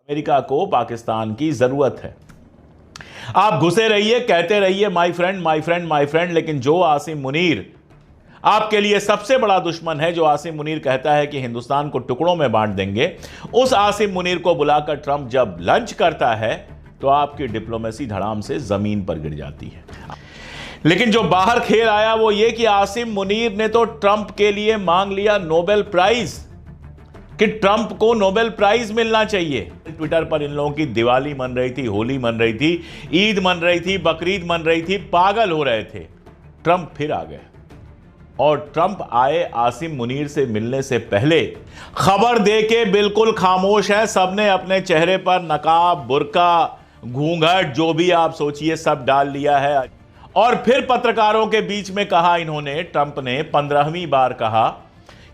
America को पाकिस्तान की जरूरत है। आप घुसे रहिए, कहते रहिए my friend my friend my friend, लेकिन जो आसिम मुनीर आपके लिए सबसे बड़ा दुश्मन है, जो आसिम मुनीर कहता है कि हिंदुस्तान को टुकड़ों में बांट देंगे, उस आसिम मुनीर को बुलाकर ट्रंप जब लंच करता है तो आपकी डिप्लोमेसी धड़ाम से जमीन पर गिर जाती है। लेकिन जो बाहर खेल आया वो ये कि आसिम मुनीर ने तो ट्रंप के लिए मांग लिया नोबेल प्राइज, कि ट्रंप को नोबेल प्राइज मिलना चाहिए। ट्विटर पर इन लोगों की दिवाली मन रही थी, होली मन रही थी, ईद मन रही थी, बकरीद मन रही थी, पागल हो रहे थे। ट्रंप फिर आ गए और ट्रंप आए आसिम मुनीर से मिलने से पहले खबर देके बिल्कुल खामोश है। सबने अपने चेहरे पर नकाब, बुर्का, घूंघट, जो भी आप सोचिए सब डाल लिया है। और फिर पत्रकारों के बीच में कहा इन्होंने, ट्रंप ने 15वीं बार कहा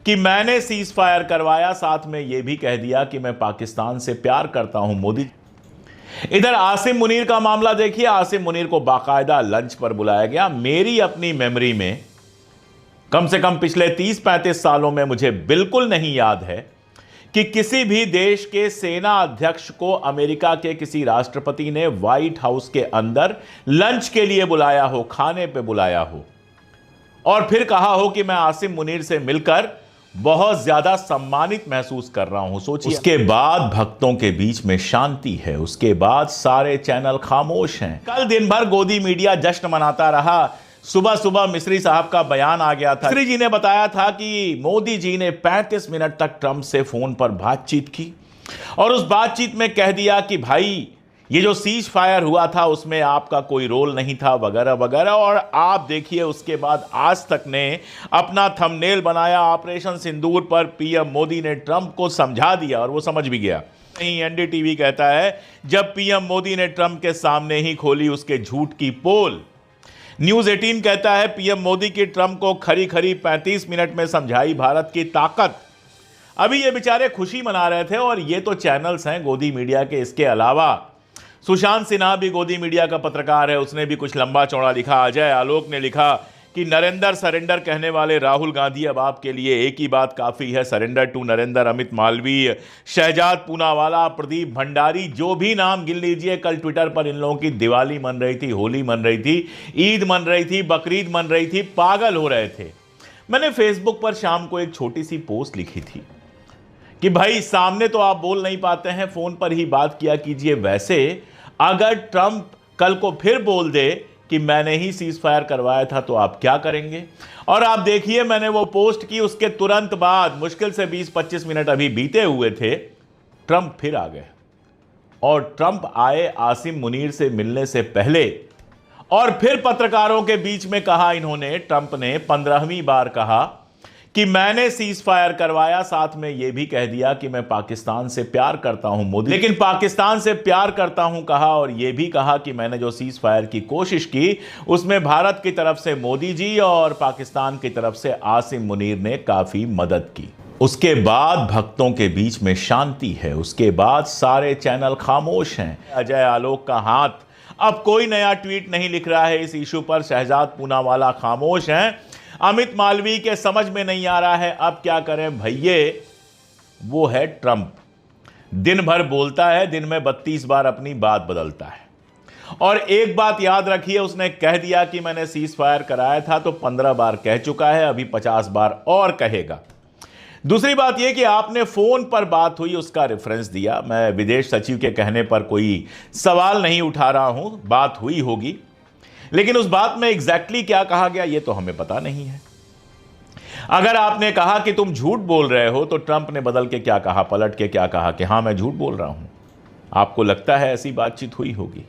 कि मैंने सीज फायर करवाया, साथ में यह भी कह दिया कि मैं पाकिस्तान से प्यार करता हूं मोदी। इधर आसिम मुनीर का मामला देखिए, आसिम मुनीर को बाकायदा लंच पर बुलाया गया। मेरी अपनी मेमोरी में कम से कम पिछले 30-35 सालों में मुझे बिल्कुल नहीं याद है कि किसी भी देश के सेना अध्यक्ष को अमेरिका के किसी राष्ट्रपति ने व्हाइट हाउस के अंदर लंच के लिए बुलाया हो, खाने पे बुलाया हो और फिर कहा हो कि मैं आसिम मुनीर से मिलकर बहुत ज्यादा सम्मानित महसूस कर रहा हूं। सोचिए, उसके बाद भक्तों के बीच में शांति है, उसके बाद सारे चैनल खामोश हैं। कल दिन भर गोदी मीडिया जश्न मनाता रहा। सुबह सुबह मिस्री साहब का बयान आ गया था। मिस्री जी ने बताया था कि मोदी जी ने 35 मिनट तक ट्रंप से फोन पर बातचीत की और उस बातचीत में कह दिया कि भाई ये जो सीज फायर हुआ था उसमें आपका कोई रोल नहीं था, वगैरह वगैरह। और आप देखिए उसके बाद आज तक ने अपना थंबनेल बनाया ऑपरेशन सिंदूर पर। पीएम मोदी ने ट्रंप को समझा दिया और वो समझ भी गया। नहीं, एनडीटीवी कहता है जब पीएम मोदी ने ट्रंप के सामने ही खोली उसके झूठ की पोल। न्यूज 18 कहता है पीएम मोदी की ट्रंप को खरी खरी 35 मिनट में समझाई भारत की ताकत। अभी ये बेचारे खुशी मना रहे थे और ये तो चैनल्स हैं गोदी मीडिया के। इसके अलावा सुशांत सिन्हा भी गोदी मीडिया का पत्रकार है, उसने भी कुछ लंबा चौड़ा लिखा। अजय आलोक ने लिखा कि नरेंद्र सरेंडर कहने वाले राहुल गांधी अब आपके लिए एक ही बात काफ़ी है, सरेंडर टू नरेंद्र। अमित मालवीय, शहजाद पूनावाला, प्रदीप भंडारी, जो भी नाम गिन लीजिए। कल ट्विटर पर इन लोगों की दिवाली मन रही थी, होली मन रही थी, ईद मन रही थी, बकरीद मन रही थी, पागल हो रहे थे। मैंने फेसबुक पर शाम को एक छोटी सी पोस्ट लिखी थी कि भाई सामने तो आप बोल नहीं पाते हैं, फोन पर ही बात किया कीजिए। वैसे अगर ट्रंप कल को फिर बोल दे कि मैंने ही सीज फायर करवाया था तो आप क्या करेंगे? और आप देखिए मैंने वो पोस्ट की, उसके तुरंत बाद मुश्किल से 20-25 मिनट अभी बीते हुए थे, ट्रंप फिर आ गए और ट्रंप आए आसिम मुनीर से मिलने से पहले और फिर पत्रकारों के बीच में कहा इन्होंने, ट्रंप ने 15वीं बार कहा कि मैंने सीज फायर करवाया, साथ में यह भी कह दिया कि मैं पाकिस्तान से प्यार करता हूं मोदी। लेकिन पाकिस्तान से प्यार करता हूं कहा और यह भी कहा कि मैंने जो सीज फायर की कोशिश की उसमें भारत की तरफ से मोदी जी और पाकिस्तान की तरफ से आसिम मुनीर ने काफी मदद की। उसके बाद भक्तों के बीच में शांति है, उसके बाद सारे चैनल खामोश हैं। अजय आलोक का हाथ अब कोई नया ट्वीट नहीं लिख रहा है इस इशू पर। शहजाद पूनावाला खामोश हैं। अमित मालवीय के समझ में नहीं आ रहा है अब क्या करें भैये। वो है ट्रंप, दिन भर बोलता है, दिन में 32 बार अपनी बात बदलता है। और एक बात याद रखिए, उसने कह दिया कि मैंने सीज फायर कराया था तो 15 बार कह चुका है, अभी 50 बार और कहेगा। दूसरी बात यह कि आपने फोन पर बात हुई उसका रेफरेंस दिया। मैं विदेश सचिव के कहने पर कोई सवाल नहीं उठा रहा हूं, बात हुई होगी, लेकिन उस बात में एग्जैक्टली क्या कहा गया ये तो हमें पता नहीं है। अगर आपने कहा कि तुम झूठ बोल रहे हो तो ट्रंप ने बदल के क्या कहा, पलट के क्या कहा कि हां मैं झूठ बोल रहा हूं। आपको लगता है ऐसी बातचीत हुई होगी?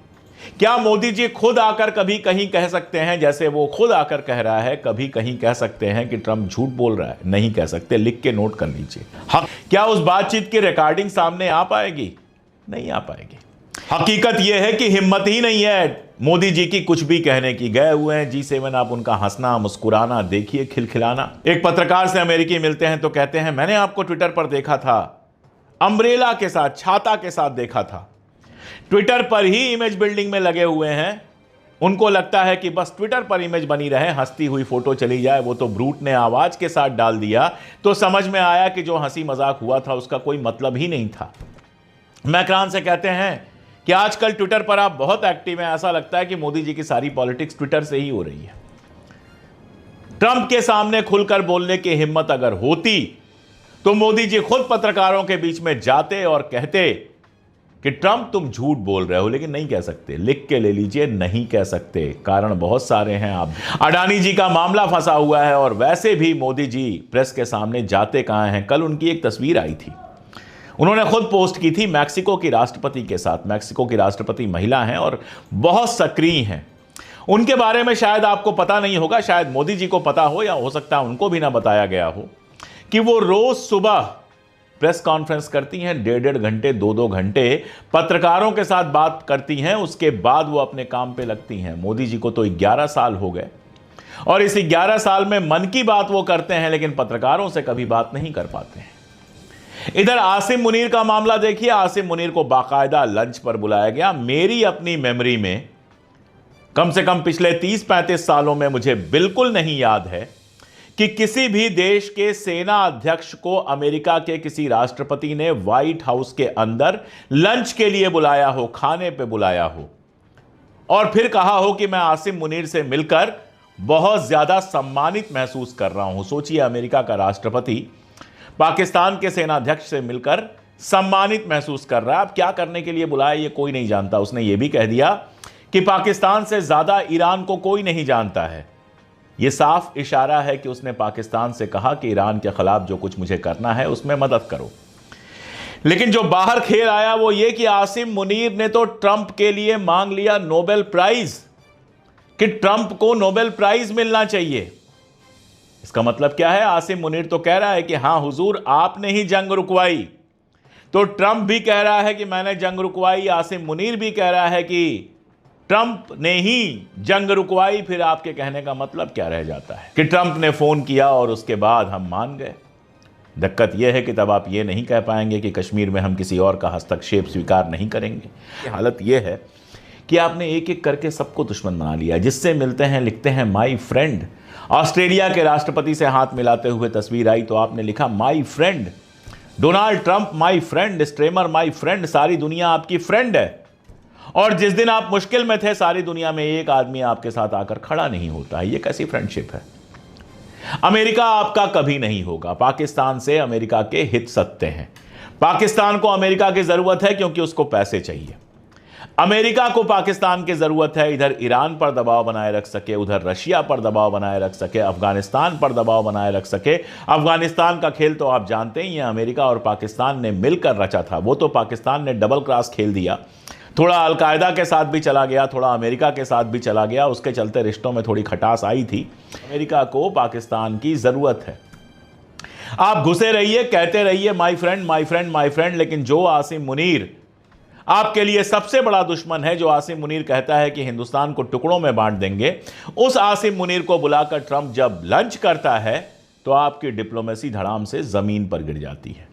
क्या मोदी जी खुद आकर कभी कहीं कह सकते हैं, जैसे वो खुद आकर कह रहा है, कभी कहीं कह सकते हैं कि ट्रंप झूठ बोल रहा है? नहीं कह सकते, लिख के नोट कर लीजिए। हाँ, क्या उस बातचीत की रिकॉर्डिंग सामने आ पाएगी? नहीं आ पाएगी। हकीकत यह है कि हिम्मत ही नहीं है मोदी जी की कुछ भी कहने की। गए हुए हैं G7, आप उनका हंसना मुस्कुराना देखिए, खिलखिलाना। एक पत्रकार से अमेरिकी मिलते हैं तो कहते हैं मैंने आपको ट्विटर पर देखा था, अम्ब्रेला के साथ, छाता के साथ देखा था। ट्विटर पर ही इमेज बिल्डिंग में लगे हुए हैं। उनको लगता है कि बस ट्विटर पर इमेज बनी रहे, हंसती हुई फोटो चली जाए। वो तो ब्रूट ने आवाज के साथ डाल दिया तो समझ में आया कि जो हंसी मजाक हुआ था उसका कोई मतलब ही नहीं था। मैक्रान से कहते हैं कि आजकल ट्विटर पर आप बहुत एक्टिव हैं, ऐसा लगता है कि मोदी जी की सारी पॉलिटिक्स ट्विटर से ही हो रही है। ट्रंप के सामने खुलकर बोलने की हिम्मत अगर होती तो मोदी जी खुद पत्रकारों के बीच में जाते और कहते कि ट्रंप तुम झूठ बोल रहे हो, लेकिन नहीं कह सकते। लिख के ले लीजिए, नहीं कह सकते। कारण बहुत सारे हैं। आप अडानी जी का मामला फंसा हुआ है और वैसे भी मोदी जी प्रेस के सामने जाते कहां हैं। कल उनकी एक तस्वीर आई थी, उन्होंने खुद पोस्ट की थी मैक्सिको की राष्ट्रपति के साथ। मैक्सिको की राष्ट्रपति महिला हैं और बहुत सक्रिय हैं। उनके बारे में शायद आपको पता नहीं होगा, शायद मोदी जी को पता हो, या हो सकता है उनको भी ना बताया गया हो कि वो रोज सुबह प्रेस कॉन्फ्रेंस करती हैं, 1.5 घंटे 2-2 घंटे पत्रकारों के साथ बात करती हैं, उसके बाद वो अपने काम पे लगती हैं। मोदी जी को तो 11 साल हो गए और इस 11 साल में मन की बात वो करते हैं, लेकिन पत्रकारों से कभी बात नहीं कर पाते हैं। इधर आसिम मुनीर का मामला देखिए। आसिम मुनीर को बाकायदा लंच पर बुलाया गया। मेरी अपनी मेमोरी में कम से कम पिछले 30-35 सालों में मुझे बिल्कुल नहीं याद है कि किसी भी देश के सेना अध्यक्ष को अमेरिका के किसी राष्ट्रपति ने व्हाइट हाउस के अंदर लंच के लिए बुलाया हो, खाने पे बुलाया हो और फिर कहा हो कि मैं आसिम मुनीर से मिलकर बहुत ज्यादा सम्मानित महसूस कर रहा हूं। सोचिए, अमेरिका का राष्ट्रपति पाकिस्तान के सेनाध्यक्ष से मिलकर सम्मानित महसूस कर रहा है। अब क्या करने के लिए बुलाया ये कोई नहीं जानता। उसने ये भी कह दिया कि पाकिस्तान से ज्यादा ईरान को कोई नहीं जानता है। यह साफ इशारा है कि उसने पाकिस्तान से कहा कि ईरान के खिलाफ जो कुछ मुझे करना है उसमें मदद करो। लेकिन जो बाहर खेल आया वो ये कि आसिम मुनीर ने तो ट्रंप के लिए मांग लिया नोबेल प्राइज, कि ट्रंप को नोबेल प्राइज मिलना चाहिए। इसका मतलब क्या है? आसिम मुनीर तो कह रहा है कि हां हुजूर, आपने ही जंग रुकवाई। तो ट्रंप भी कह रहा है कि मैंने जंग रुकवाई, आसिम मुनीर भी कह रहा है कि ट्रंप ने ही जंग रुकवाई। फिर आपके कहने का मतलब क्या रह जाता है कि ट्रंप ने फोन किया और उसके बाद हम मान गए। दिक्कत यह है कि तब आप ये नहीं कह पाएंगे कि कश्मीर में हम किसी और का हस्तक्षेप स्वीकार नहीं करेंगे। हालत यह है कि आपने एक एक करके सबको दुश्मन बना लिया। जिससे मिलते हैं लिखते हैं माई फ्रेंड। ऑस्ट्रेलिया के राष्ट्रपति से हाथ मिलाते हुए तस्वीर आई तो आपने लिखा my friend. Donald Trump my friend, Starmer my friend. सारी दुनिया आपकी फ्रेंड है और जिस दिन आप मुश्किल में थे सारी दुनिया में एक आदमी आपके साथ आकर खड़ा नहीं होता है। ये कैसी फ्रेंडशिप है? अमेरिका आपका कभी नहीं होगा। पाकिस्तान से अमेरिका के हित सत्य हैं। पाकिस्तान को अमेरिका की जरूरत है क्योंकि उसको पैसे चाहिए। अमेरिका को पाकिस्तान की जरूरत है इधर ईरान पर दबाव बनाए रख सके, उधर रशिया पर दबाव बनाए रख सके, अफगानिस्तान पर दबाव बनाए रख सके। अफगानिस्तान का खेल तो आप जानते ही हैं, अमेरिका और पाकिस्तान ने मिलकर रचा था। वो तो पाकिस्तान ने डबल क्रॉस खेल दिया। थोड़ा अलकायदा के साथ भी चला गया, थोड़ा अमेरिका के साथ भी चला गया। उसके चलते रिश्तों में थोड़ी खटास आई थी। अमेरिका को पाकिस्तान की जरूरत है। आप घुसे रहिए, कहते रहिए my friend my friend my friend, लेकिन जो आसिम मुनीर आपके लिए सबसे बड़ा दुश्मन है, जो आसिम मुनीर कहता है कि हिंदुस्तान को टुकड़ों में बांट देंगे, उस आसिम मुनीर को बुलाकर ट्रंप जब लंच करता है तो आपकी डिप्लोमेसी धड़ाम से जमीन पर गिर जाती है।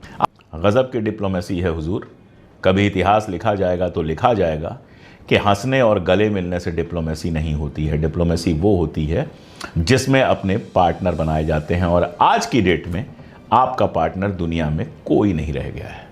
गजब की डिप्लोमेसी है हुजूर। कभी इतिहास लिखा जाएगा तो लिखा जाएगा कि हंसने और गले मिलने से डिप्लोमेसी नहीं होती है। डिप्लोमेसी वो होती है जिसमें अपने पार्टनर बनाए जाते हैं और आज की डेट में आपका पार्टनर दुनिया में कोई नहीं रह गया है।